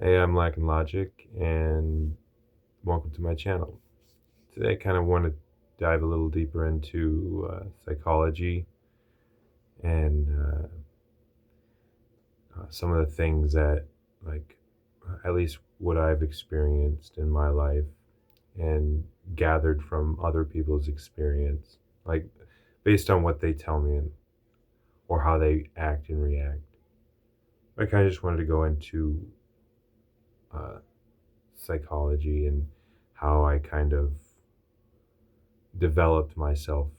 Hey, I'm Lacking Logic, and welcome to my channel. Today, I kind of want to dive a little deeper into psychology and some of the things that, like, at least what I've experienced in my life and gathered from other people's experience, like, based on what they tell me or how they act and react. I kind of just wanted to go into uh, psychology and how I kind of developed myself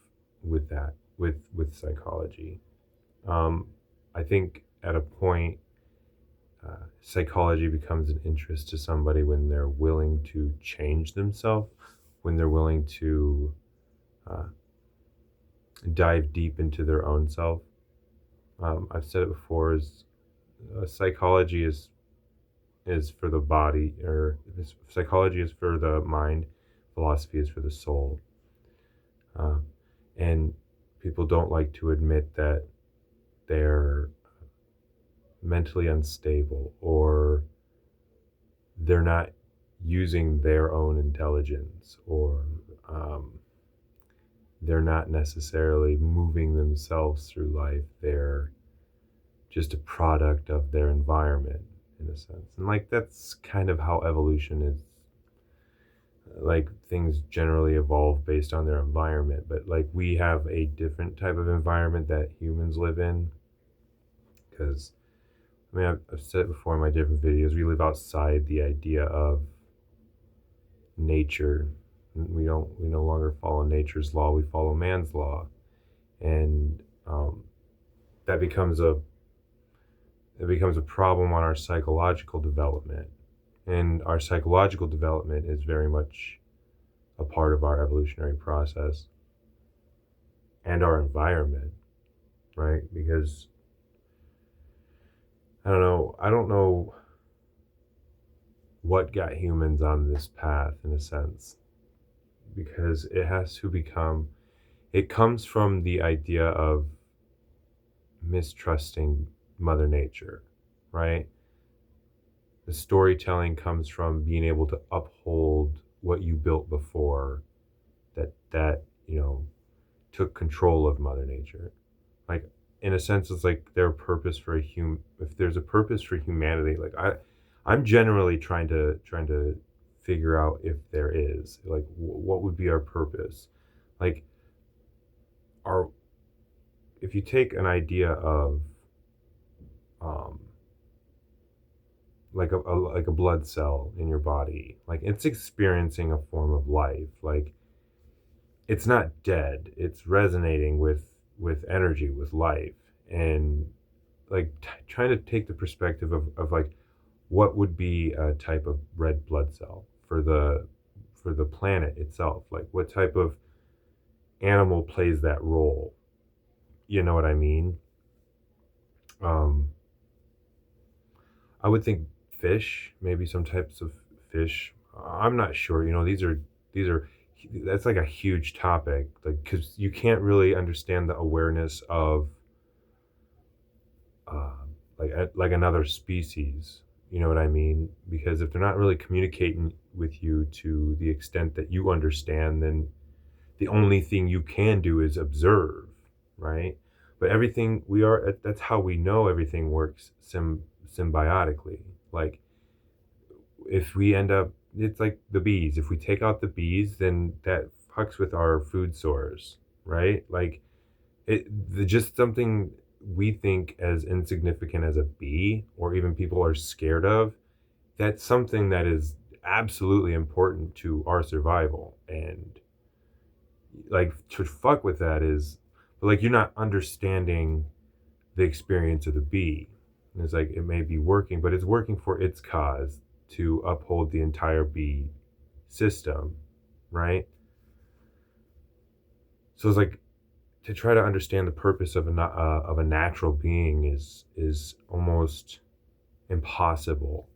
with that with psychology. um I think at a point, psychology becomes an interest to somebody when they're willing to change themselves, when they're willing to uh, dive deep into their own self. I've said it before, is psychology is for the body, or psychology is for the mind, philosophy is for the soul. uh, and people don't like to admit that they're mentally unstable, or they're not using their own intelligence, or um, they're not necessarily moving themselves through life. They're just a product of their environment, in a sense. And like, that's kind of how evolution is. Like, things generally evolve based on their environment, but like, we have a different type of environment that humans live in, because I mean, I've said it before in my different videos. We live outside the idea of nature. We don't. We no longer follow nature's law. We follow man's law, and that becomes a it becomes a problem on our psychological development. And our psychological development is very much a part of our evolutionary process and our environment, right? Because I don't know what got humans on this path, in a sense, because it comes from the idea of mistrusting Mother Nature, right? The storytelling comes from being able to uphold what you built before, that took control of Mother Nature. Like, in a sense, it's like their purpose for if there's a purpose for humanity, like, I'm generally trying to figure out if there is, like, what would be our purpose. Like, our if you take an idea of um like a blood cell in your body, like, it's experiencing a form of life. Like, it's not dead, it's resonating with energy, with life. And like, trying to take the perspective of like, what would be a type of red blood cell for the planet itself. Like, what type of animal plays that role, you know what I mean? um I would think fish, maybe some types of fish. I'm not sure. These are that's like a huge topic, like, because you can't really understand the awareness of uh, like another species. You know what I mean? Because if they're not really communicating with you to the extent that you understand, then the only thing you can do is observe, right? But everything we are that's how we know everything works symbiotically. Like, if we end up it's like the bees. If we take out the bees, then that fucks with our food source, right? Like, just something we think as insignificant as a bee, or even people are scared of, that's something that is absolutely important to our survival. And like, to fuck with that is, like, you're not understanding the experience of the bee. And it's like, it may be working, but it's working for its cause to uphold the entire bee system, right? So it's like, to try to understand the purpose of a natural being is almost impossible,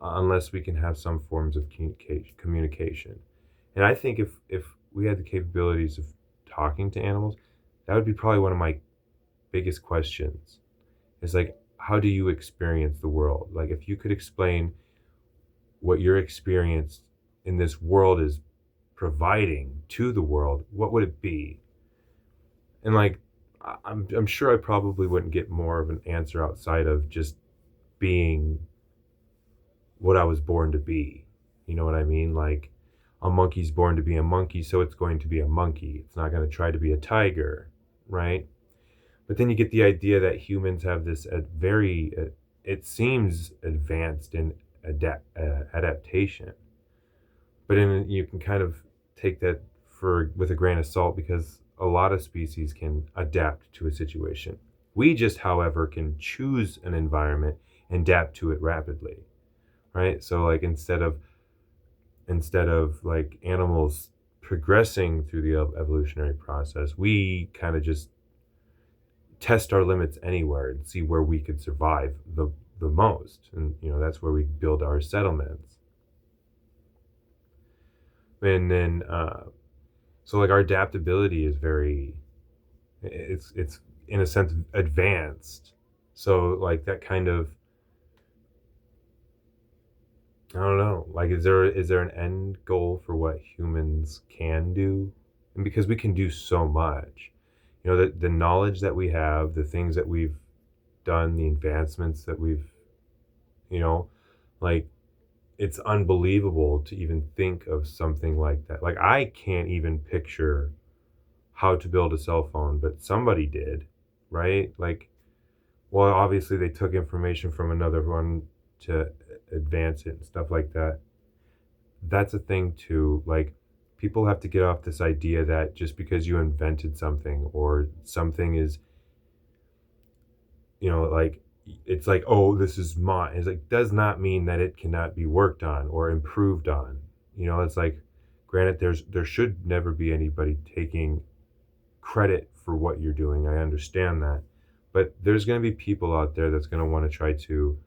unless we can have some forms of communication. And I think if we had the capabilities of talking to animals, that would be probably one of my biggest questions. Is like, how do you experience the world? Like, if you could explain what your experience in this world is providing to the world, what would it be? And like, I'm sure I probably wouldn't get more of an answer outside of just being what I was born to be. You know what I mean? Like, a monkey's born to be a monkey, so it's going to be a monkey. It's not going to try to be a tiger, right? But then you get the idea that humans have this it seems advanced in adaptation. But you can kind of take that with a grain of salt, because a lot of species can adapt to a situation. We just, however, can choose an environment and adapt to it rapidly, right? So like, instead of like animals progressing through the evolutionary process, we kind of just test our limits anywhere and see where we could survive the most. And that's where we build our settlements. And then so like, our adaptability is it's in a sense advanced. So like, that kind of, I don't know, like, is there an end goal for what humans can do? And because we can do so much, the knowledge that we have, the things that we've done, the advancements that we've, like, it's unbelievable to even think of something like that. Like, I can't even picture how to build a cell phone, but somebody did, right? Like, well, obviously they took information from another one to advance it and stuff like that. That's a thing too. Like, people have to get off this idea that just because you invented something, or something is, like, it's like, oh, this is mine. It's like, does not mean that it cannot be worked on or improved on. It's like, granted, there should never be anybody taking credit for what you're doing. I understand that. But there's going to be people out there that's going to want to try to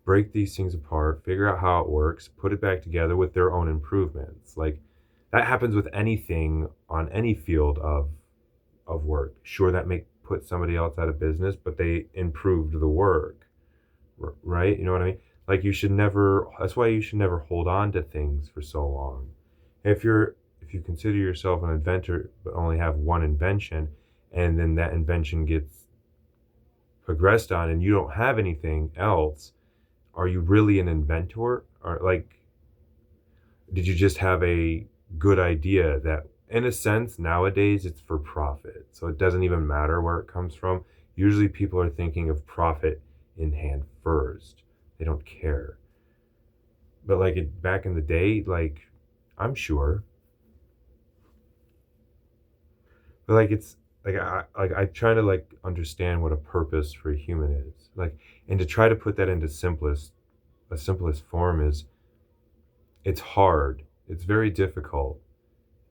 break these things apart, figure out how it works, put it back together with their own improvements. Like, that happens with anything on any field of work. Sure, that may put somebody else out of business, but they improved the work, right? You know what I mean? Like, that's why you should never hold on to things for so long. If you consider yourself an inventor but only have one invention, and then that invention gets progressed on and you don't have anything else, are you really an inventor? Or like, did you just have a good idea that, in a sense, nowadays it's for profit, so it doesn't even matter where it comes from? Usually people are thinking of profit in hand first. They don't care. But like, back in the day, like, I'm sure. But like, it's like, I try to like understand what a purpose for a human is. Like, and to try to put that into a simplest form is, it's hard. It's very difficult.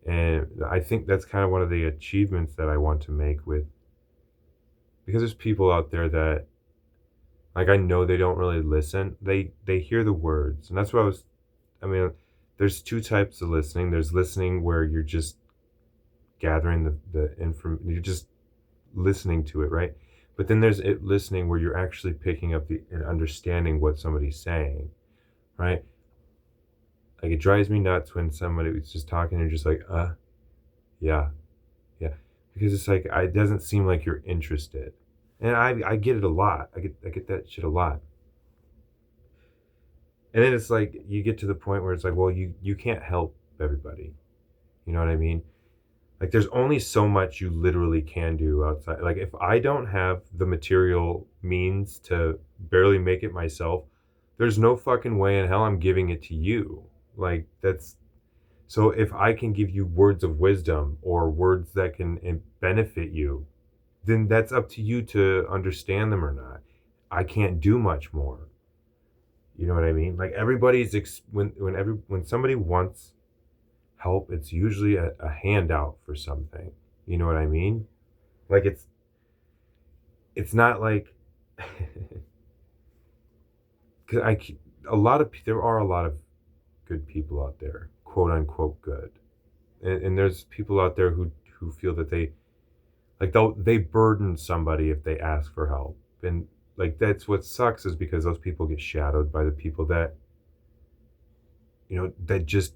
And I think that's kind of one of the achievements that I want to make because there's people out there that, like, I know they don't really listen. They hear the words. And that's what there's two types of listening. There's listening where you're just gathering the information, you're just listening to it, right? But then there's listening where you're actually picking up and understanding what somebody's saying, right? Like, it drives me nuts when somebody was just talking and you're just like, yeah, yeah. Because it's like, it doesn't seem like you're interested. And I get it a lot. I get that shit a lot. And then it's like, you get to the point where it's like, well, you can't help everybody. You know what I mean? Like, there's only so much you literally can do outside. Like, if I don't have the material means to barely make it myself, there's no fucking way in hell I'm giving it to you. Like, so if I can give you words of wisdom or words that can benefit you, then that's up to you to understand them or not. I can't do much more. You know what I mean? Like, everybody's when somebody wants help, it's usually a handout for something. You know what I mean? Like, it's not like because there are a lot of good people out there, quote unquote good, and there's people out there who feel that they burden somebody if they ask for help. And like, that's what sucks, is because those people get shadowed by the people that, that just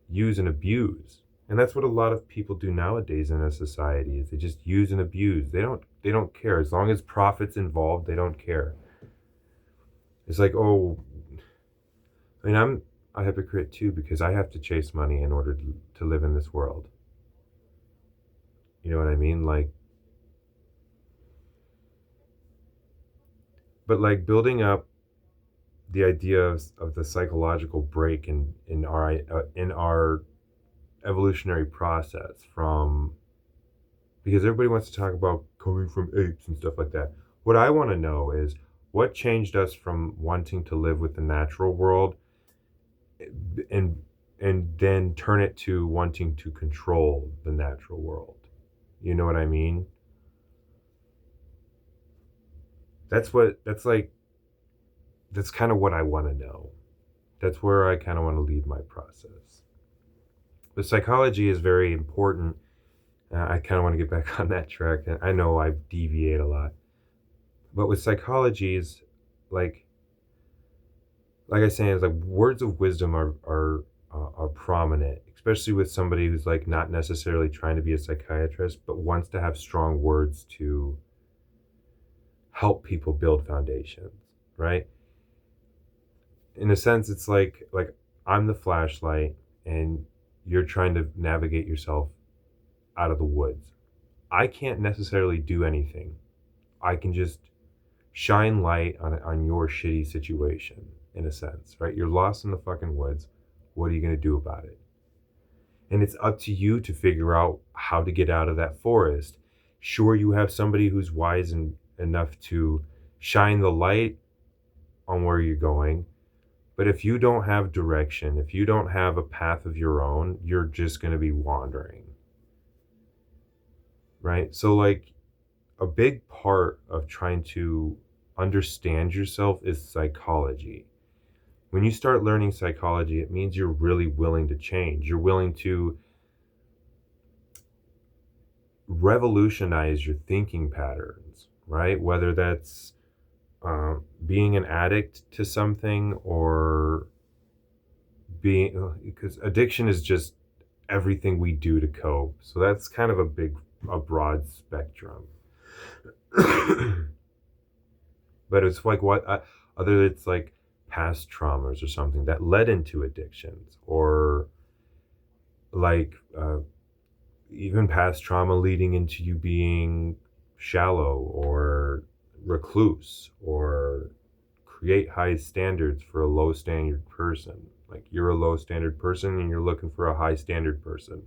use and abuse. And that's what a lot of people do nowadays in a society, is they just use and abuse. They don't care. As long as profit's involved, they don't care. It's like, oh, I mean, I'm a hypocrite too, because I have to chase money in order to live in this world. You know what I mean? Like, but like building up the idea of the psychological break in our evolutionary process, from, because everybody wants to talk about coming from apes and stuff like that. What I want to know is what changed us from wanting to live with the natural world and then turn it to wanting to control the natural world. You know what I mean? That's kind of what I want to know. That's where I kind of want to lead my process. But psychology is very important. I kind of want to get back on that track. I know I deviate a lot. But with psychology is like I say, is like words of wisdom are prominent, especially with somebody who's like not necessarily trying to be a psychiatrist, but wants to have strong words to help people build foundations, right? In a sense, it's like I'm the flashlight and you're trying to navigate yourself out of the woods. I can't necessarily do anything. I can just shine light on your shitty situation, in a sense, right? You're lost in the fucking woods. What are you going to do about it? And it's up to you to figure out how to get out of that forest. Sure, you have somebody who's wise enough to shine the light on where you're going. But if you don't have direction, if you don't have a path of your own, you're just going to be wandering. Right? So like a big part of trying to understand yourself is psychology. When you start learning psychology, it means you're really willing to change. You're willing to revolutionize your thinking patterns, right? Whether that's being an addict to something, or because addiction is just everything we do to cope. So that's kind of a broad spectrum. But it's like other it's like past traumas or something that led into addictions, or like even past trauma leading into you being shallow or recluse, or create high standards for a low standard person. Like you're a low standard person and you're looking for a high standard person.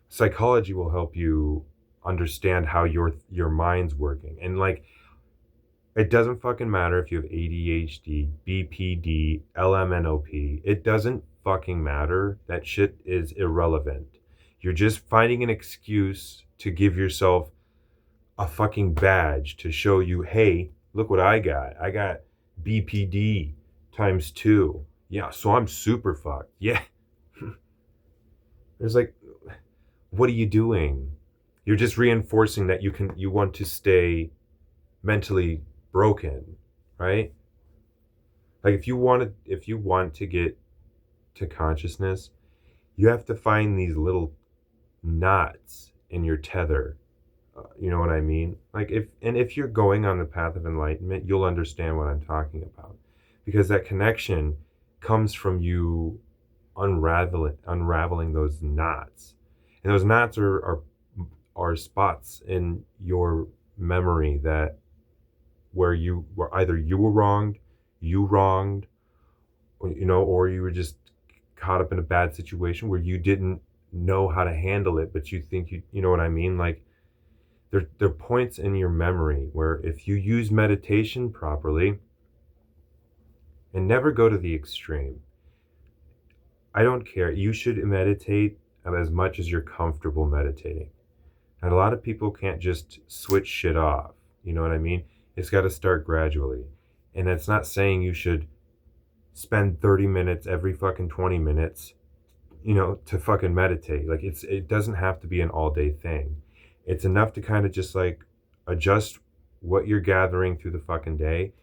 Psychology will help you understand how your mind's working. And like, it doesn't fucking matter if you have ADHD, BPD, LMNOP. It doesn't fucking matter. That shit is irrelevant. You're just finding an excuse to give yourself a fucking badge to show you, hey, look what I got. I got BPD times 2. Yeah, so I'm super fucked. Yeah. It's like, what are you doing? You're just reinforcing that you want to stay mentally broken, right? Like if you want to get to consciousness, you have to find these little knots in your tether. You know what I mean? Like if you're going on the path of enlightenment, you'll understand what I'm talking about, because that connection comes from you unraveling those knots. And those knots are spots in your memory where either you were wronged, or you were just caught up in a bad situation where you didn't know how to handle it, but you think you know what I mean? Like there are points in your memory where if you use meditation properly, and never go to the extreme. I don't care. You should meditate as much as you're comfortable meditating. And a lot of people can't just switch shit off. You know what I mean? It's got to start gradually. And it's not saying you should spend 30 minutes every fucking 20 minutes, to fucking meditate. Like it doesn't have to be an all day thing. It's enough to kind of just like adjust what you're gathering through the fucking day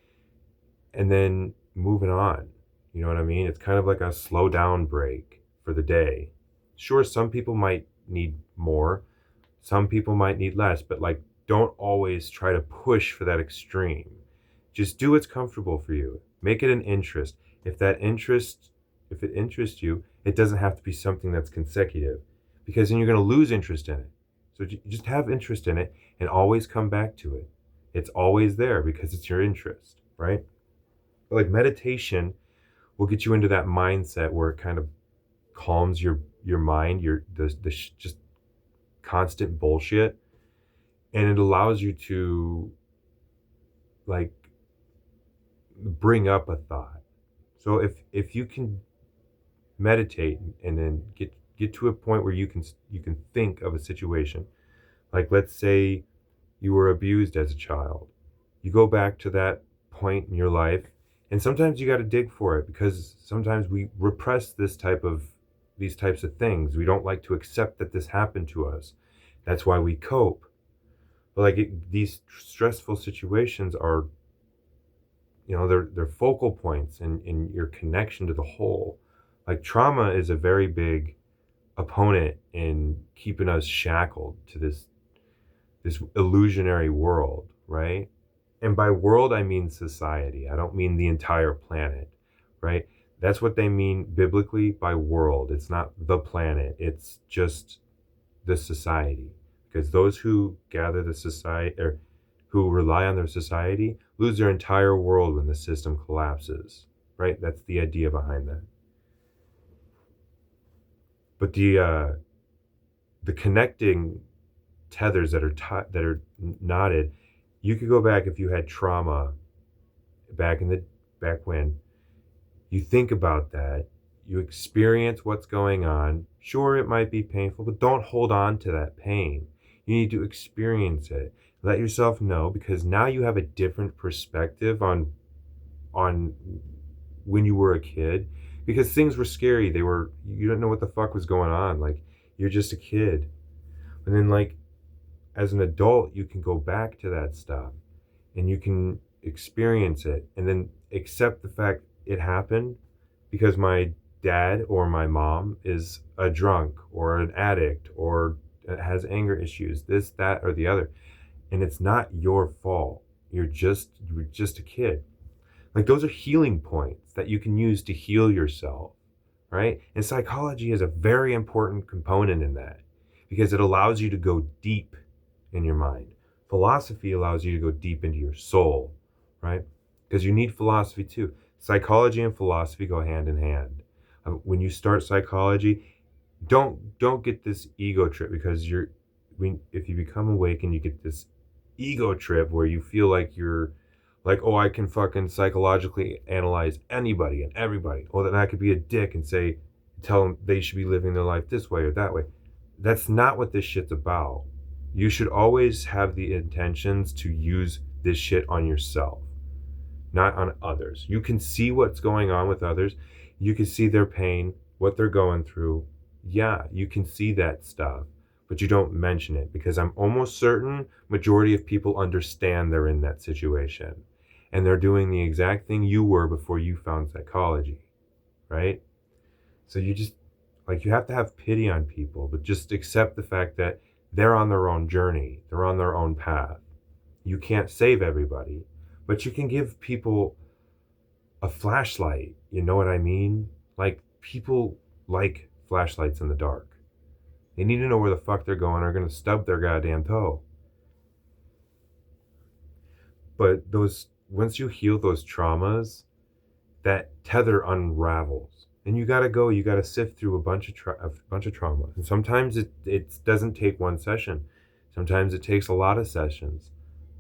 and then moving on. You know what I mean? It's kind of like a slow down break for the day. Sure, some people might need more, some people might need less, but like don't always try to push for that extreme. Just do what's comfortable for you. Make it an interest. If it interests you, it doesn't have to be something that's consecutive because then you're going to lose interest in it. So just have interest in it and always come back to it. It's always there because it's your interest, right? But like meditation will get you into that mindset where it kind of calms your mind, just constant bullshit, and it allows you to like bring up a thought. So if you can meditate and then get to a point where you can think of a situation, like let's say you were abused as a child, you go back to that point in your life, and sometimes you got to dig for it because sometimes we repress these types of things. We don't like to accept that this happened to us. That's why we cope. But like these stressful situations are, they're focal points in your connection to the whole. Like trauma is a very big opponent in keeping us shackled to this illusionary world, right? And by world, I mean society. I don't mean the entire planet, right? That's what they mean biblically by world. It's not the planet. It's just the society. Because those who gather the society or who rely on their society lose their entire world when the system collapses, right? That's the idea behind that. But the connecting tethers that are knotted, you could go back if you had trauma back when you think about that, you experience what's going on. Sure, it might be painful, but don't hold on to that pain. You need to experience it. Let yourself know, because now you have a different perspective on when you were a kid, because things were scary. You don't know what the fuck was going on. Like, you're just a kid. And then like as an adult, you can go back to that stuff and you can experience it and then accept the fact it happened because my dad or my mom is a drunk or an addict or has anger issues, this, that, or the other. And it's not your fault. You're just a kid. Like, those are healing points that you can use to heal yourself, right? And psychology is a very important component in that because it allows you to go deep in your mind. Philosophy allows you to go deep into your soul, right? Because you need philosophy too. Psychology and philosophy go hand in hand. When you start psychology, don't get this ego trip, because if you become awakened, you get this ego trip where you feel like you're like, oh, I can fucking psychologically analyze anybody and everybody. Oh, then I could be a dick and tell them they should be living their life this way or that way. That's not what this shit's about. You should always have the intentions to use this shit on yourself, not on others. You can see what's going on with others. You can see their pain, what they're going through. Yeah, you can see that stuff, but you don't mention it, because I'm almost certain majority of people understand they're in that situation and they're doing the exact thing you were before you found psychology, right? So you have to have pity on people, but just accept the fact that they're on their own journey. They're on their own path. You can't save everybody, but you can give people a flashlight. You know what I mean? Like, people like flashlights in the dark. They need to know where the fuck they're going or going to stub their goddamn toe. But once you heal those traumas, that tether unravels. And you gotta sift through a bunch of trauma. And sometimes it doesn't take one session. Sometimes it takes a lot of sessions.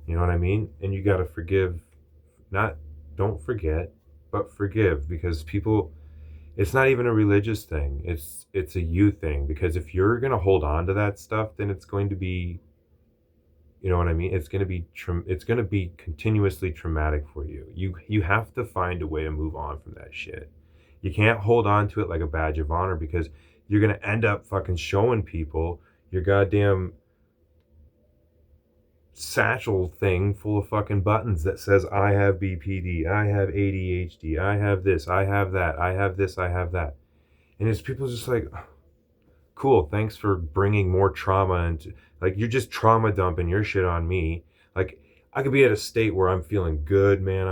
You know what I mean? And you gotta forgive. Don't forget, but forgive, because people, it's not even a religious thing. It's a you thing, because if you're gonna hold on to that stuff, then it's going to be, you know what I mean? It's going to be continuously traumatic for you. You have to find a way to move on from that shit. You can't hold on to it like a badge of honor, because you're going to end up fucking showing people your goddamn satchel thing full of fucking buttons that says I have BPD, I have ADHD, I have this, I have that, I have this, I have that. And it's people just like, cool, thanks for bringing more trauma into, like, you're just trauma dumping your shit on me. Like, I could be at a state where I'm feeling good, man.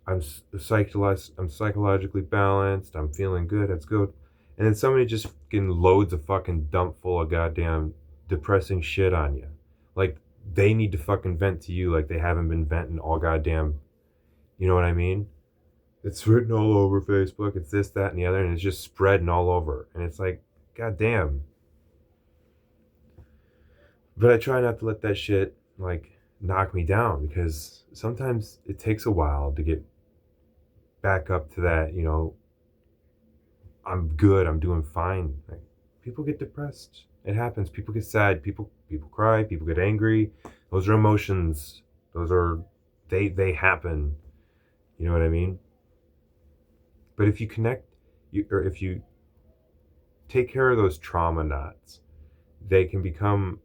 I'm psychologically balanced. I'm feeling good. That's good. And then somebody just fucking loads a fucking dump full of goddamn depressing shit on you. Like, they need to fucking vent to you like they haven't been venting all goddamn, you know what I mean? It's written all over Facebook. It's this, that, and the other, and it's just spreading all over. And it's like, goddamn. But I try not to let that shit, like, knock me down, because sometimes it takes a while to get back up to that, you know, I'm good, I'm doing fine. Like, people get depressed. It happens. People get sad. People cry. People get angry. Those are emotions. They happen. You know what I mean? But if you connect, or if you take care of those trauma knots, they can become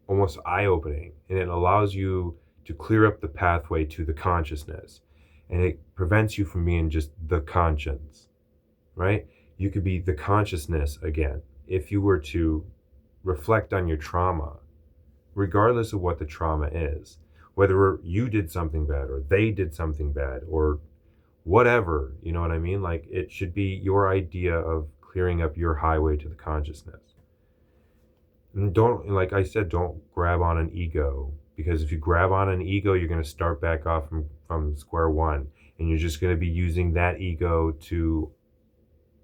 almost eye-opening, and it allows you to clear up the pathway to the consciousness, and it prevents you from being just the conscience, right? You could be the consciousness again if you were to reflect on your trauma, regardless of what the trauma is, whether you did something bad or they did something bad or whatever, you know what I mean? Like, it should be your idea of clearing up your highway to the consciousness. And don't, like I said, don't grab on an ego, because if you grab on an ego, you're going to start back off from square one, and you're just going to be using that ego to,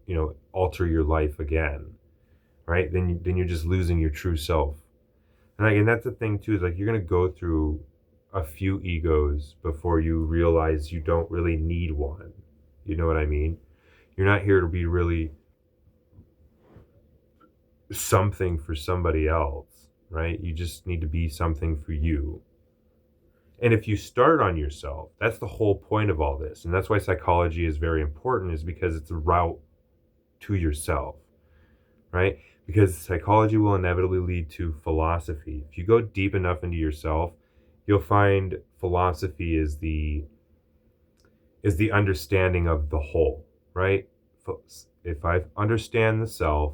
you know, alter your life again, right? Then you're just losing your true self. And again, that's the thing too, is like, you're going to go through a few egos before you realize you don't really need one. You know what I mean? You're not here to be really something for somebody else, right? You just need to be something for you. And if you start on yourself, that's the whole point of all this. And that's why psychology is very important, is because it's a route to yourself, right? Because psychology will inevitably lead to philosophy. If you go deep enough into yourself, you'll find philosophy is the understanding of the whole, right? If I understand the self,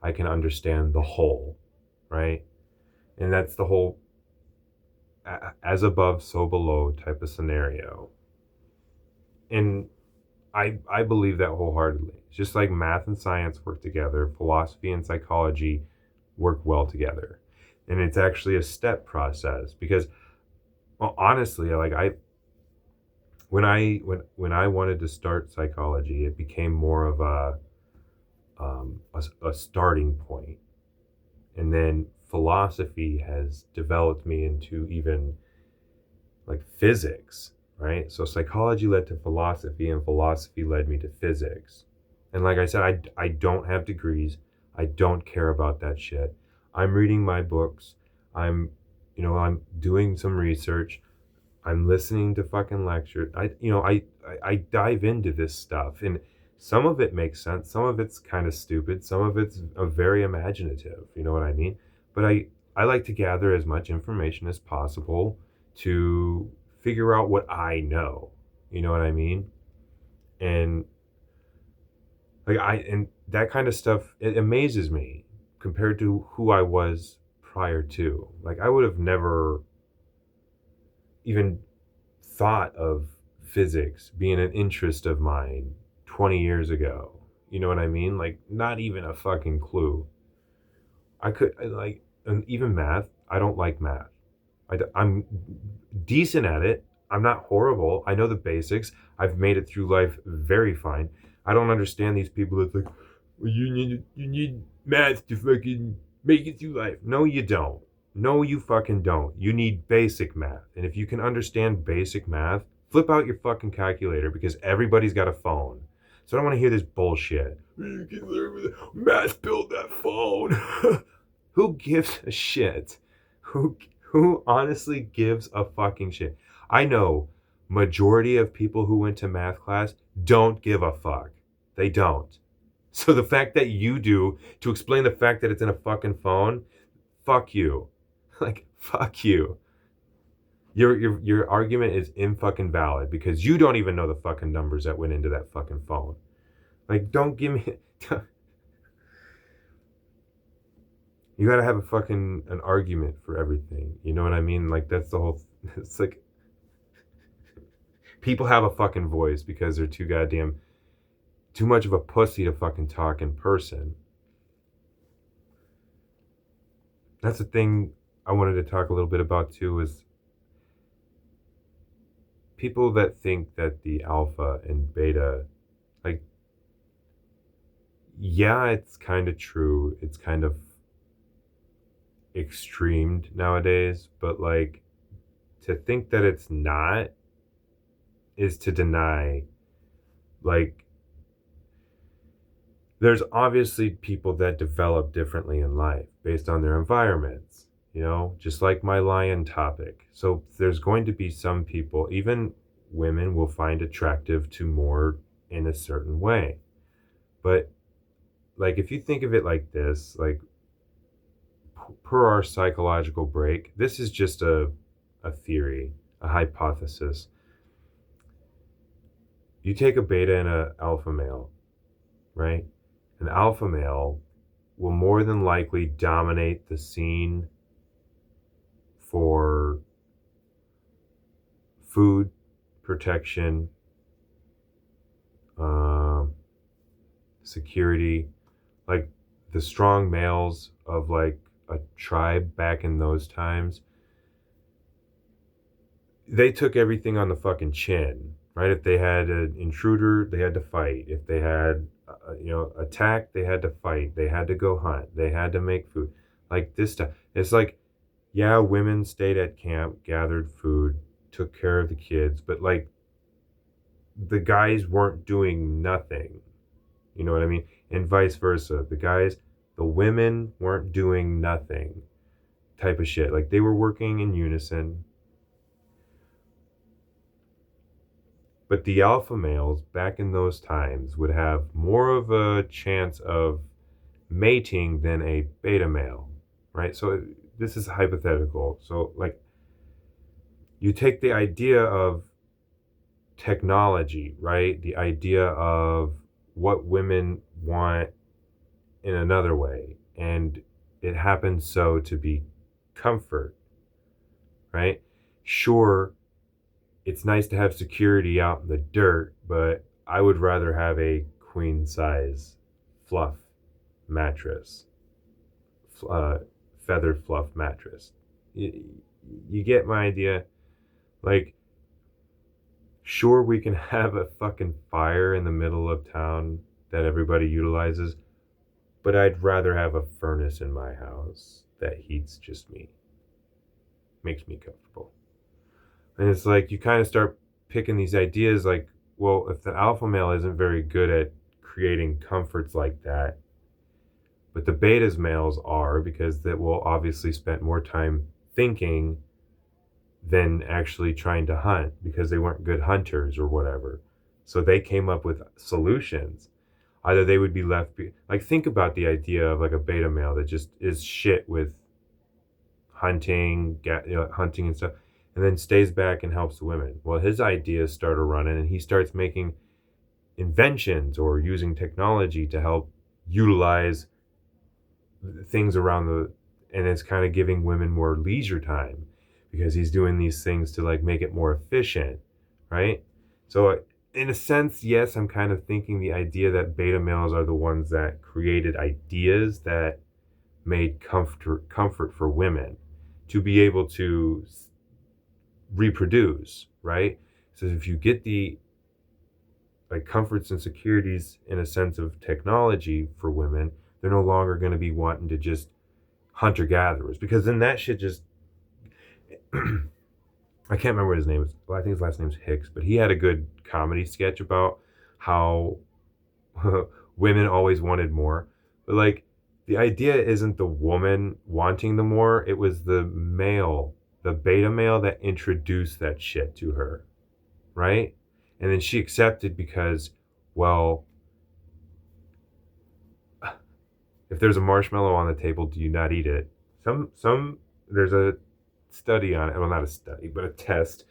I can understand the whole, right? And that's the whole as above, so below type of scenario. And I believe that wholeheartedly. It's just like math and science work together, philosophy and psychology work well together. And it's actually a step process, because, well, honestly, like, when I wanted to start psychology, it became more of a starting point. And then philosophy has developed me into even like physics, right? So psychology led to philosophy, and philosophy led me to physics. And like I said, I don't have degrees. I don't care about that shit. I'm reading my books. I'm doing some research. I'm listening to fucking lectures. I dive into this stuff, and some of it makes sense. Some of it's kind of stupid. Some of it's very imaginative. You know what I mean? But I like to gather as much information as possible to figure out what I know. You know what I mean? And and that kind of stuff, it amazes me compared to who I was prior to. Like, I would have never even thought of physics being an interest of mine 20 years ago. You know what I mean? Like, not even a fucking clue. And even math, I don't like math. I'm decent at it. I'm not horrible. I know the basics. I've made it through life very fine. I don't understand these people that's like, well, you need math to fucking make it through life. No, you don't. No, you fucking don't. You need basic math. And if you can understand basic math, flip out your fucking calculator, because everybody's got a phone. So I don't want to hear this bullshit. You can learn with math, build that phone. Who gives a shit? Who honestly gives a fucking shit? I know majority of people who went to math class don't give a fuck. They don't. So the fact that you do, to explain the fact that it's in a fucking phone, fuck you. Like, fuck you. Your argument is fucking valid because you don't even know the fucking numbers that went into that fucking phone. Like, don't give me. You gotta have an argument for everything. You know what I mean? Like, that's the whole. It's like people have a fucking voice because they're too much of a pussy to fucking talk in person. That's the thing I wanted to talk a little bit about too, is people that think that the alpha and beta, like, yeah, it's kind of true. It's kind of extremed nowadays, but like, to think that it's not is to deny, like, there's obviously people that develop differently in life based on their environments, just like my lion topic. So there's going to be some people, even women, will find attractive to more in a certain way. But like, if you think of it like this, like, per our psychological break, this is just a theory, a hypothesis. You take a beta and an alpha male, right? An alpha male will more than likely dominate the scene for food, protection, security. Like, the strong males of like a tribe back in those times, they took everything on the fucking chin, right? If they had an intruder, they had to fight. If they had attack, they had to fight. They had to go hunt. They had to make food. Like, this stuff. It's like, yeah, women stayed at camp, gathered food, took care of the kids, but like, the guys weren't doing nothing. You know what I mean? And vice versa. The women weren't doing nothing type of shit. Like, they were working in unison. But the alpha males back in those times would have more of a chance of mating than a beta male, right? So this is hypothetical. So, like, you take the idea of technology, right? The idea of what women want in another way, and it happens so to be comfort, right? Sure, it's nice to have security out in the dirt, but I would rather have a queen size fluff mattress, feathered fluff mattress. You get my idea? Like, sure, we can have a fucking fire in the middle of town that everybody utilizes, but I'd rather have a furnace in my house that heats just me, makes me comfortable. And it's like, you kind of start picking these ideas like, well, if the alpha male isn't very good at creating comforts like that, but the beta's males are, because they will obviously spend more time thinking than actually trying to hunt, because they weren't good hunters or whatever. So they came up with solutions. Either they would be like, think about the idea of like a beta male that just is shit with hunting, hunting and stuff, and then stays back and helps the women. Well, his ideas start running, and he starts making inventions or using technology to help utilize things around and it's kind of giving women more leisure time, because he's doing these things to like make it more efficient, right? So in a sense, yes, I'm kind of thinking the idea that beta males are the ones that created ideas that made comfort for women to be able to reproduce, right? So if you get the like comforts and securities in a sense of technology for women, they're no longer going to be wanting to just hunter-gatherers, because then that shit just I can't remember what his name is. Well, I think his last name's Hicks, but he had a good comedy sketch about how women always wanted more. But like, the idea isn't the woman wanting the more, it was the male, the beta male, that introduced that shit to her, right? And then she accepted because, well, if there's a marshmallow on the table, do you not eat it? There's a study on it. Well, not a study, but a test.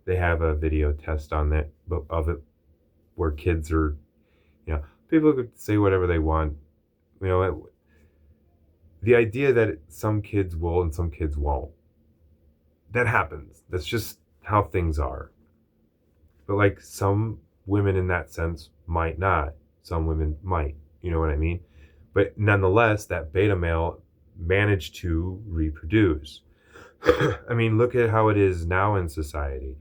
They have a video test on that of it where kids are, people could say whatever they want. The idea that some kids will and some kids won't, that happens. That's just how things are. But like some women in that sense might not. Some women might. You know what I mean? But nonetheless, that beta male managed to reproduce. I mean, look at how it is now in society.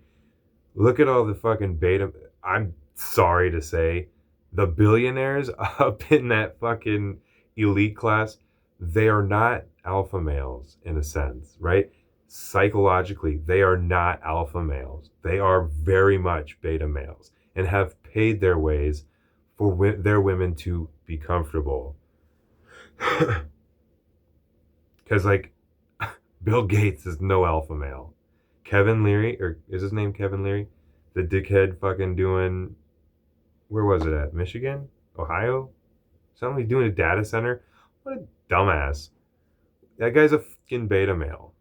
Look at all the fucking beta. I'm sorry to say, the billionaires up in that fucking elite class, they are not alpha males in a sense, right? Psychologically, they are not alpha males. They are very much beta males and have paid their ways for their women to be comfortable. Because, like, Bill Gates is no alpha male. Kevin Leary, or is his name Kevin Leary? The dickhead fucking doing, where was it at? Michigan? Ohio? Something he's doing a data center? What a dumbass. That guy's a fucking beta male.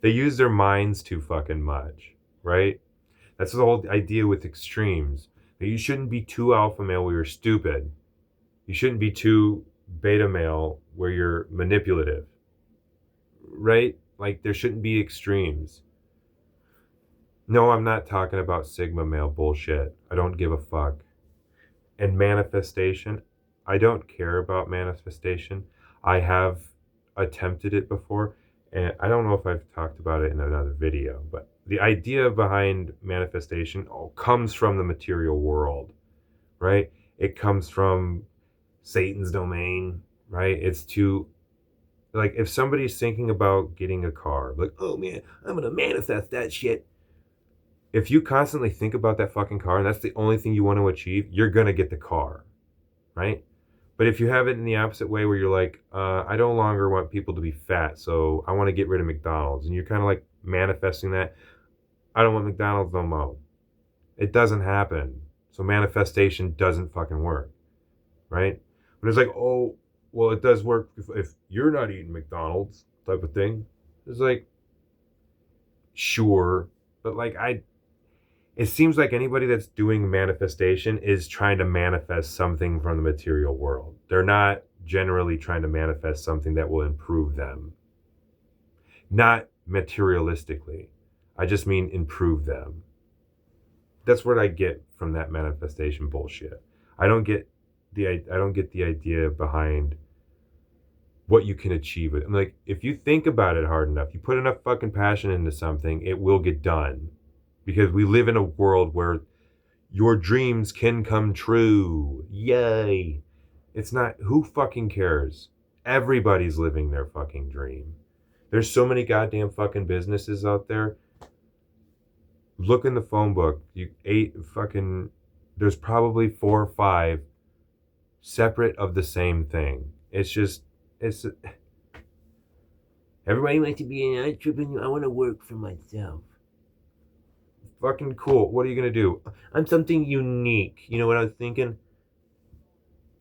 They use their minds too fucking much, right? That's the whole idea with extremes. That you shouldn't be too alpha male where you're stupid. You shouldn't be too beta male where you're manipulative, right? Like, there shouldn't be extremes. No, I'm not talking about Sigma male bullshit. I don't give a fuck. And manifestation, I don't care about manifestation. I have attempted it before, and I don't know if I've talked about it in another video, but the idea behind manifestation comes from the material world, right? It comes from Satan's domain, right? It's to, like, if somebody's thinking about getting a car, like, oh man, I'm gonna manifest that shit. If you constantly think about that fucking car and that's the only thing you want to achieve, you're gonna get the car, right? But if you have it in the opposite way where you're like, I no longer want people to be fat, so I want to get rid of McDonald's, and you're kind of like manifesting that, I don't want McDonald's no more. It doesn't happen. So manifestation doesn't fucking work, right? But it's like, oh, well, it does work if you're not eating McDonald's type of thing. It's like, sure, but like it seems like anybody that's doing manifestation is trying to manifest something from the material world. They're not generally trying to manifest something that will improve them. Not materialistically. I just mean improve them. That's what I get from that manifestation bullshit. I don't get the idea behind what you can achieve with it. I'm like, if you think about it hard enough, you put enough fucking passion into something, it will get done. Because we live in a world where your dreams can come true. Yay. It's not, who fucking cares? Everybody's living their fucking dream. There's so many goddamn fucking businesses out there. Look in the phone book. There's probably 4 or 5 separate of the same thing. Everybody wants to be an entrepreneur. I want to work for myself. Fucking cool. What are you going to do? I'm something unique. You know what I was thinking?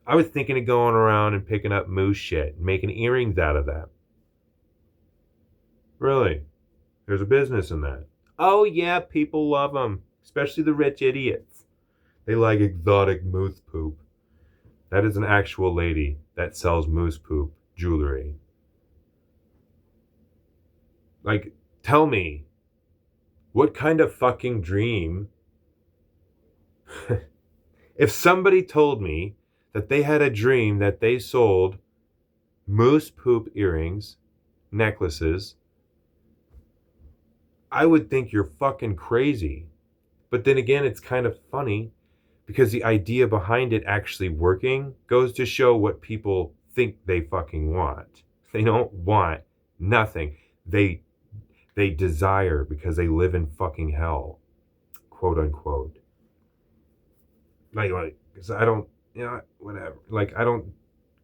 I was thinking of going around and picking up moose shit and making earrings out of that. Really? There's a business in that. Oh yeah, people love them. Especially the rich idiots. They like exotic moose poop. That is an actual lady that sells moose poop jewelry. Like, tell me, what kind of fucking dream? If somebody told me that they had a dream that they sold moose poop earrings, necklaces, I would think you're fucking crazy. But then again, it's kind of funny because the idea behind it actually working goes to show what people think they fucking want. They don't want nothing. They desire because they live in fucking hell, quote unquote. Like, because I don't, whatever. Like, I don't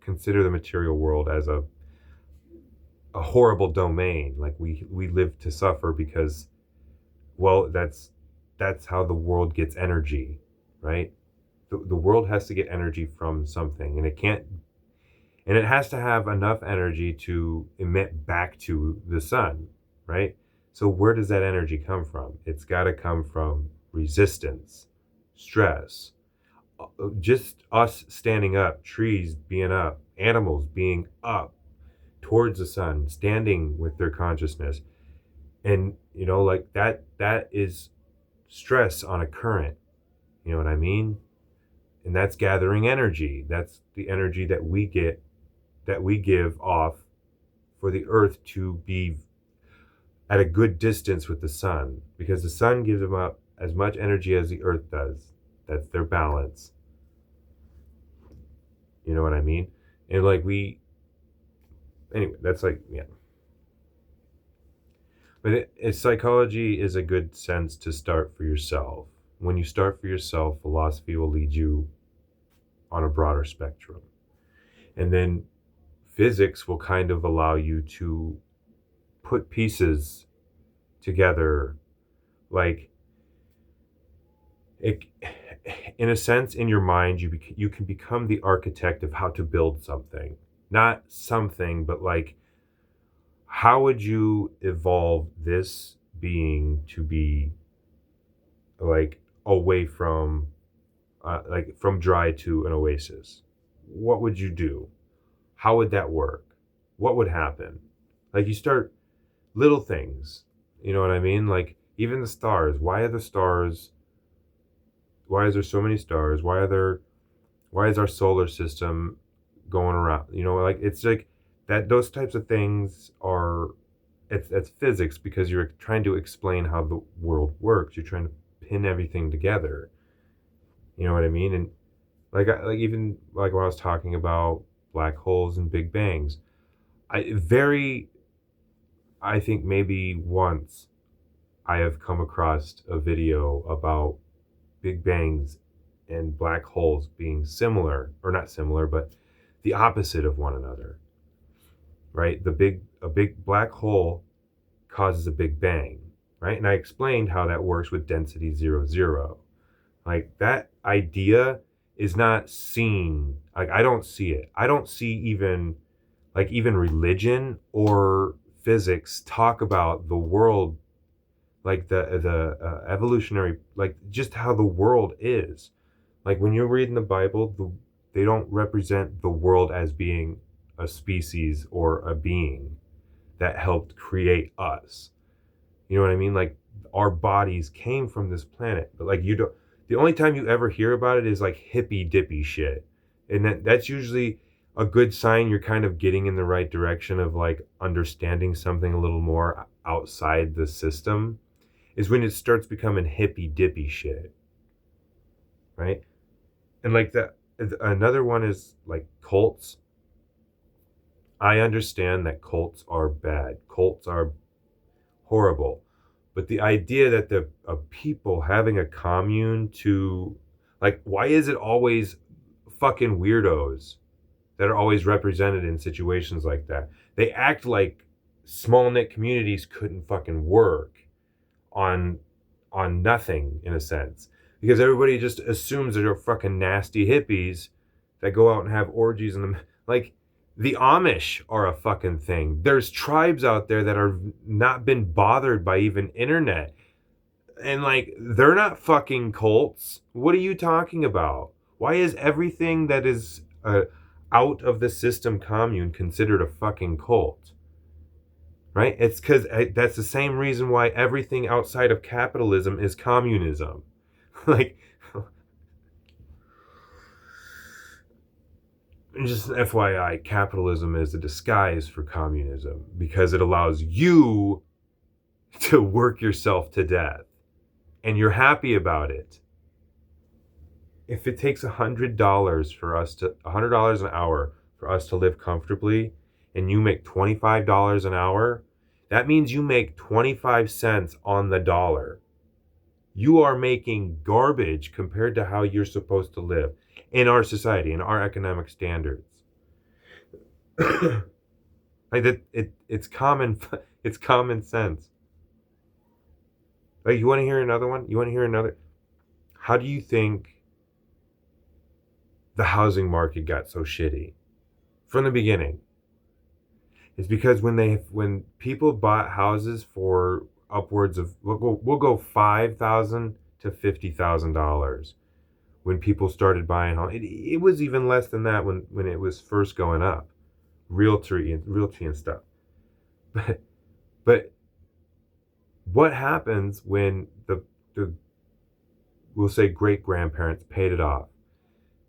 consider the material world as a horrible domain. Like, we live to suffer because, well, that's how the world gets energy, right? The world has to get energy from something, and And it has to have enough energy to emit back to the sun, right? So where does that energy come from? It's got to come from resistance, stress, just us standing up, trees being up, animals being up towards the sun, standing with their consciousness. And like that is stress on a current. You know what I mean? And that's gathering energy. That's the energy that we give off for the earth to be at a good distance with the sun, because the sun gives them up as much energy as the earth does. That's their balance. You know what I mean? And like anyway, that's like, yeah. But psychology is a good sense to start for yourself. When you start for yourself, philosophy will lead you on a broader spectrum. And then physics will kind of allow you to put pieces together, like it, in a sense, in your mind, you can become the architect of how to build something. Not something, but like, how would you evolve this being to be like away from like from dry to an oasis? What would you do? How would that work? What would happen? Like, you start little things, you know what I mean? Like, even the stars. Why is there so many stars? Why is our solar system going around? Like, it's like that. Those types of things are, that's physics, because you're trying to explain how the world works. You're trying to pin everything together. You know what I mean? And even like when I was talking about black holes and big bangs, I think maybe once I have come across a video about big bangs and black holes being similar, or not similar, but the opposite of one another, right? A big black hole causes a big bang, right? And I explained how that works with density 0, 0. Like, that idea is not seen. Like, I don't see it. I don't see even religion or physics talk about the world, like the evolutionary, like just how the world is. Like, when you're reading the Bible, they don't represent the world as being a species or a being that helped create us. You know what I mean? Like, our bodies came from this planet, but like, the only time you ever hear about it is like hippy dippy shit. And that's usually a good sign you're kind of getting in the right direction of like understanding something a little more outside the system, is when it starts becoming hippy dippy shit. Right? And like another one is like cults. I understand that cults are bad. Cults are horrible. But the idea that the people having a commune to, like, why is it always fucking weirdos that are always represented in situations like that? They act like small knit communities couldn't fucking work on nothing, in a sense, because everybody just assumes that they're fucking nasty hippies that go out and have orgies in them. Like, the Amish are a fucking thing. There's tribes out there that are not been bothered by even internet. And like, they're not fucking cults. What are you talking about? Why is everything that is out of the system commune considered a fucking cult? Right? It's because that's the same reason why everything outside of capitalism is communism. Like, just FYI, capitalism is a disguise for communism, because it allows you to work yourself to death, and you're happy about it. If it takes $100 an hour for us to live comfortably, and you make $25 an hour, that means you make 25 cents on the dollar. You are making garbage compared to how you're supposed to live in our society, in our economic standards. Like that, it's common sense. Like, you want to hear another one? You want to hear another? How do you think the housing market got so shitty? from the beginning. It's because when people bought houses for upwards of we'll go $5,000 to $50,000 when people started buying homes. It was even less than that when it was first going up, realty and stuff. But what happens when the we'll say great grandparents paid it off,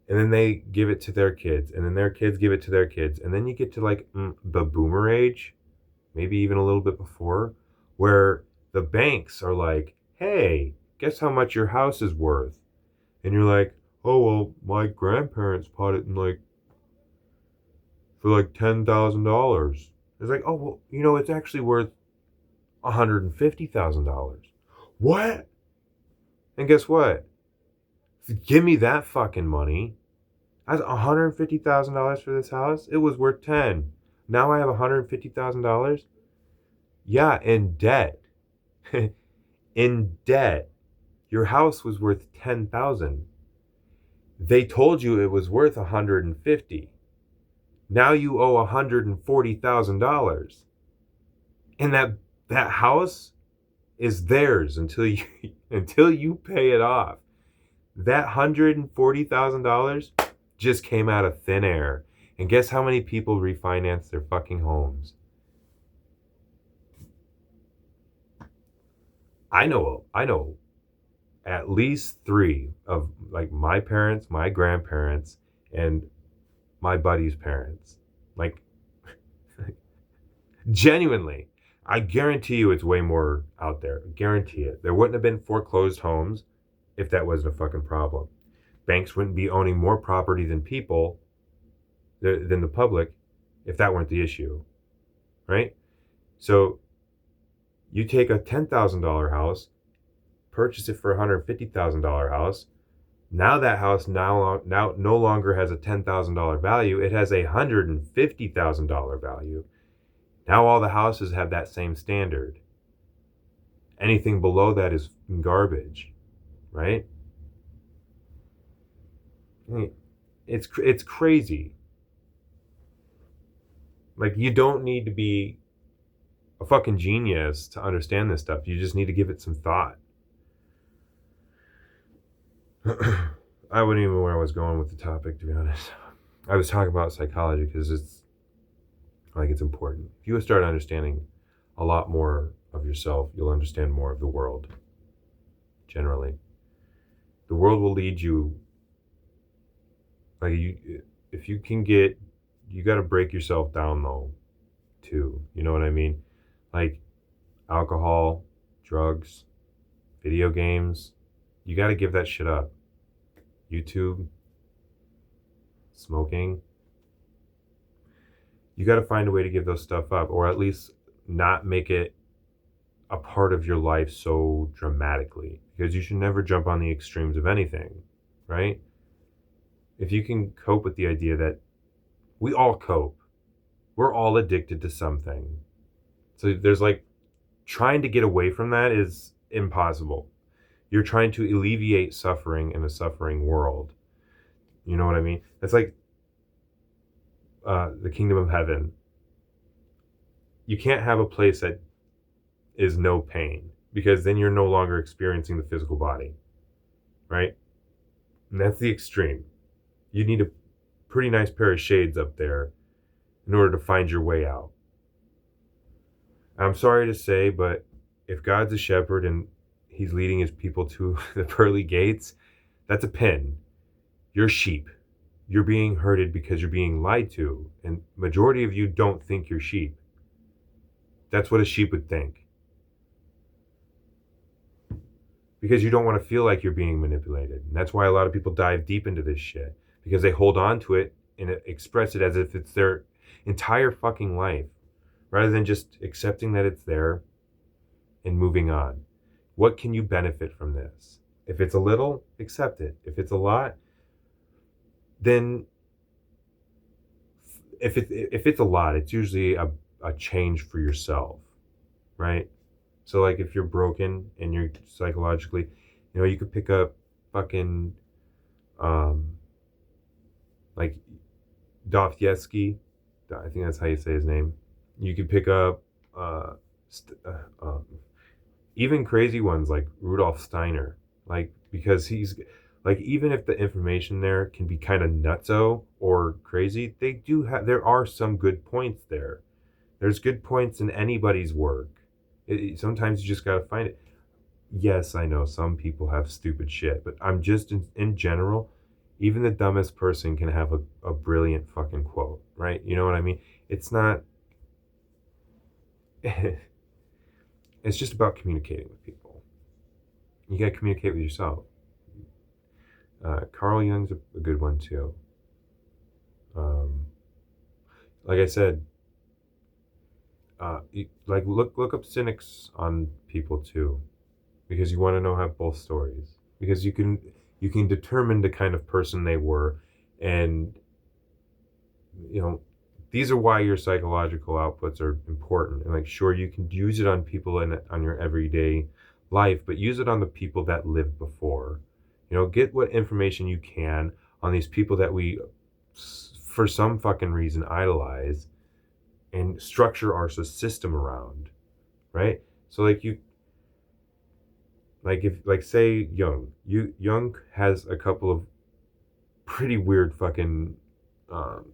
and then they give it to their kids, and then their kids give it to their kids, and then you get to like the boomer age, maybe even a little bit before, where the banks are like, hey, guess how much your house is worth? And you're like, oh, well, my grandparents bought it for like $10,000. It's like, oh, well, it's actually worth $150,000. What? And guess what? Give me that fucking money. That's $150,000 for this house. It was worth 10. Now I have $150,000. Yeah, in debt. In debt. Your house was worth 10,000. They told you it was worth 150. Now you owe $140,000. And that house is theirs until you pay it off. That $140,000 just came out of thin air. And guess how many people refinance their fucking homes? I know at least 3 of like my parents, my grandparents, and my buddy's parents. Like, genuinely, I guarantee you it's way more out there. Guarantee it. There wouldn't have been foreclosed homes if that wasn't a fucking problem. Banks wouldn't be owning more property than people, than the public, if that weren't the issue, right? So you take a $10,000 house, purchase it for a $150,000 house. Now that house now no longer has a $10,000 value. It has a $150,000 value. Now all the houses have that same standard. Anything below that is garbage, right? It's crazy. Like, you don't need to be a fucking genius to understand this stuff. You just need to give it some thought. I wouldn't even know where I was going with the topic, to be honest. I was talking about psychology because it's important. If you start understanding a lot more of yourself, you'll understand more of the world. Generally, the world will lead you. Like, if you can you got to break yourself down though, too. You know what I mean? Like alcohol, drugs, video games. You got to give that shit up. YouTube, smoking. You got to find a way to give those stuff up, or at least not make it a part of your life so dramatically, because you should never jump on the extremes of anything, right? If you can cope with the idea that we all cope, we're all addicted to something. So there's like, trying to get away from that is impossible. You're trying to alleviate suffering in a suffering world. You know what I mean? It's like the kingdom of heaven. You can't have a place that is no pain, because then you're no longer experiencing the physical body, right? And that's the extreme. You need a pretty nice pair of shades up there in order to find your way out. I'm sorry to say, but if God's a shepherd and he's leading his people to the pearly gates, that's a pin. You're sheep. You're being herded because you're being lied to. And majority of you don't think you're sheep. That's what a sheep would think. Because you don't want to feel like you're being manipulated. And that's why a lot of people dive deep into this shit. Because they hold on to it and express it as if it's their entire fucking life, rather than just accepting that it's there and moving on. What can you benefit from this? If it's a little, accept it. If it's a lot, then if it's a lot, it's usually a change for yourself, right? So like if you're broken and you're psychologically, you could pick up fucking like Dostoevsky, I think that's how you say his name. You could pick up st- even crazy ones like Rudolf Steiner, like because he's like even if the information there can be kind of nutso or crazy, they do have there are some good points there. There's good points in anybody's work. Sometimes you just gotta find it. Yes, I know some people have stupid shit, but I'm just in general, even the dumbest person can have a brilliant fucking quote, right? You know what I mean? It's not, it's just about communicating with people. You gotta communicate with yourself. Carl Jung's a good one too. Um, like I said, like look up cynics on people too, because you want to know how both stories, because you can determine the kind of person they were, and you know these are why your psychological outputs are important. And like sure you can use it on people in on your everyday life, but use it on the people that lived before. Get what information you can on these people that we for some fucking reason idolize and structure our system around, right? So like if like say Jung has a couple of pretty weird fucking um,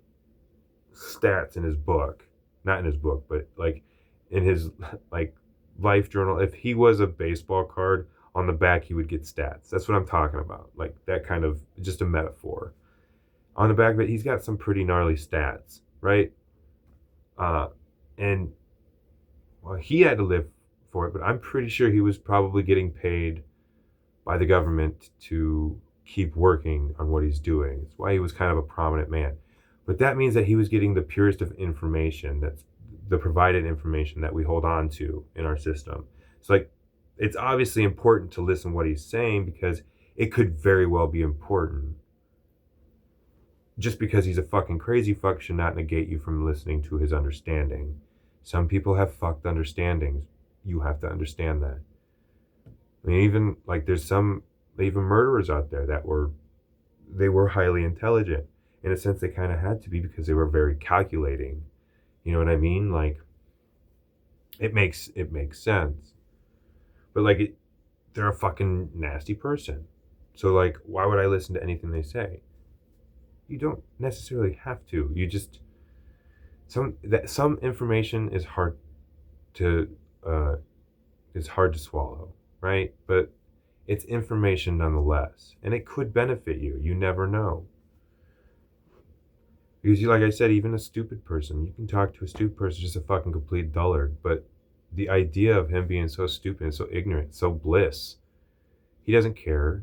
stats in his book, not in his book, but like in his like life journal. If he was a baseball card, on the back he would get stats. That's what I'm talking about. Like that kind of just a metaphor. On the back of it, he's got some pretty gnarly stats, right? And well, he had to live for it, but I'm pretty sure he was probably getting paid by the government to keep working on what he's doing. That's why he was kind of a prominent man. But that means that he was getting the purest of information, that's the provided information that we hold on to in our system. It's like, it's obviously important to listen to what he's saying because it could very well be important. Just because he's a fucking crazy fuck should not negate you from listening to his understanding. Some people have fucked understandings. You have to understand that. I mean, even like there's even murderers out there that they were highly intelligent. In a sense, they kind of had to be because they were very calculating. You know what I mean? Like, it makes sense. But like, they're a fucking nasty person. So like, why would I listen to anything they say? You don't necessarily have to. You just some information is hard to swallow, right? But it's information nonetheless, and it could benefit you. You never know. Because like I said, even a stupid person, you can talk to a stupid person, just a fucking complete dullard. But the idea of him being so stupid and so ignorant, so bliss, he doesn't care.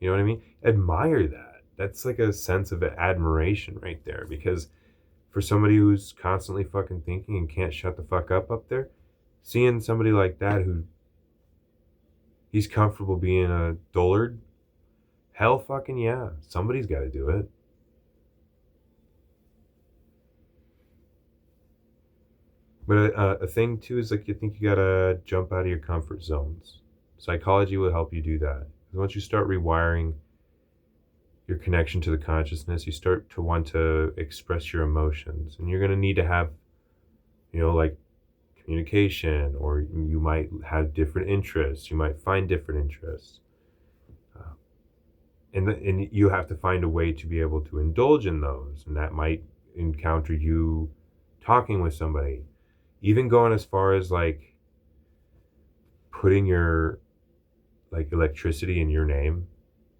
You know what I mean? Admire that. That's like a sense of admiration right there. Because for somebody who's constantly fucking thinking and can't shut the fuck up there, seeing somebody like that who he's comfortable being a dullard, hell fucking yeah, somebody's got to do it. But a thing too is like you think you gotta jump out of your comfort zones. Psychology will help you do that. Once you start rewiring your connection to the consciousness, you start to want to express your emotions, and you're gonna need to have, like communication, or you might have different interests. You might find different interests, and you have to find a way to be able to indulge in those, and that might encounter you talking with somebody. Even going as far as like putting your like electricity in your name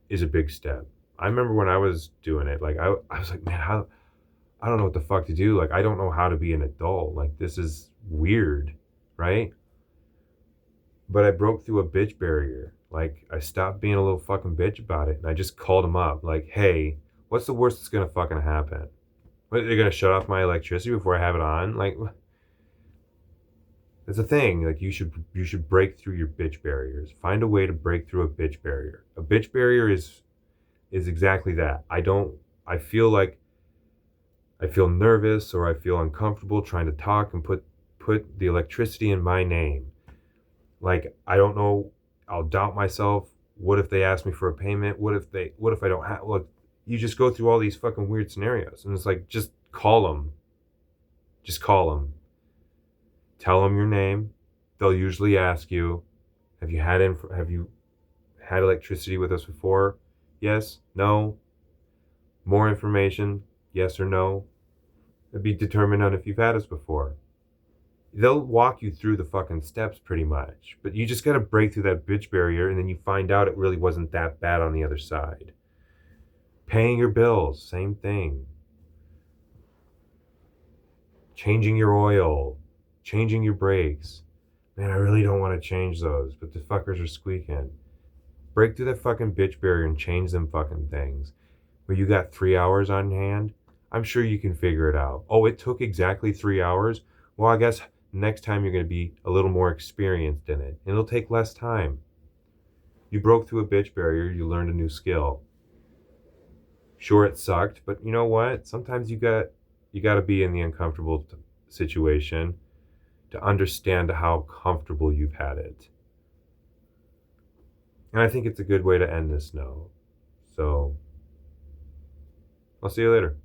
is a big step. I remember when I was doing it, like I was like, man, I don't know what the fuck to do. Like I don't know how to be an adult. Like this is weird, right? But I broke through a bitch barrier. Like I stopped being a little fucking bitch about it, and I just called him up. Like, hey, what's the worst that's gonna fucking happen? What, they're gonna shut off my electricity before I have it on? Like, it's a thing. Like you should break through your bitch barriers. Find a way to break through a bitch barrier. A bitch barrier is exactly that. I feel like I feel nervous or I feel uncomfortable trying to talk and put the electricity in my name. Like I don't know, I'll doubt myself. What if they ask me for a payment? What if I don't have, look, you just go through all these fucking weird scenarios, and it's like just call them. Just call them. Tell them your name. They'll usually ask you, have you had electricity with us before? Yes? No? More information? Yes or no? It'd be determined on if you've had us before. They'll walk you through the fucking steps pretty much, but you just gotta break through that bitch barrier, and then you find out it really wasn't that bad on the other side. Paying your bills, same thing. Changing your oil, changing your brakes. Man, I really don't want to change those, but the fuckers are squeaking. Break through that fucking bitch barrier and change them fucking things. Where you got 3 hours on hand, I'm sure you can figure it out. Oh, it took exactly 3 hours? Well, I guess next time you're going to be a little more experienced in it. And it'll take less time. You broke through a bitch barrier, you learned a new skill. Sure, it sucked, but you know what? Sometimes you got to be in the uncomfortable situation to understand how comfortable you've had it. And I think it's a good way to end this note. So, I'll see you later.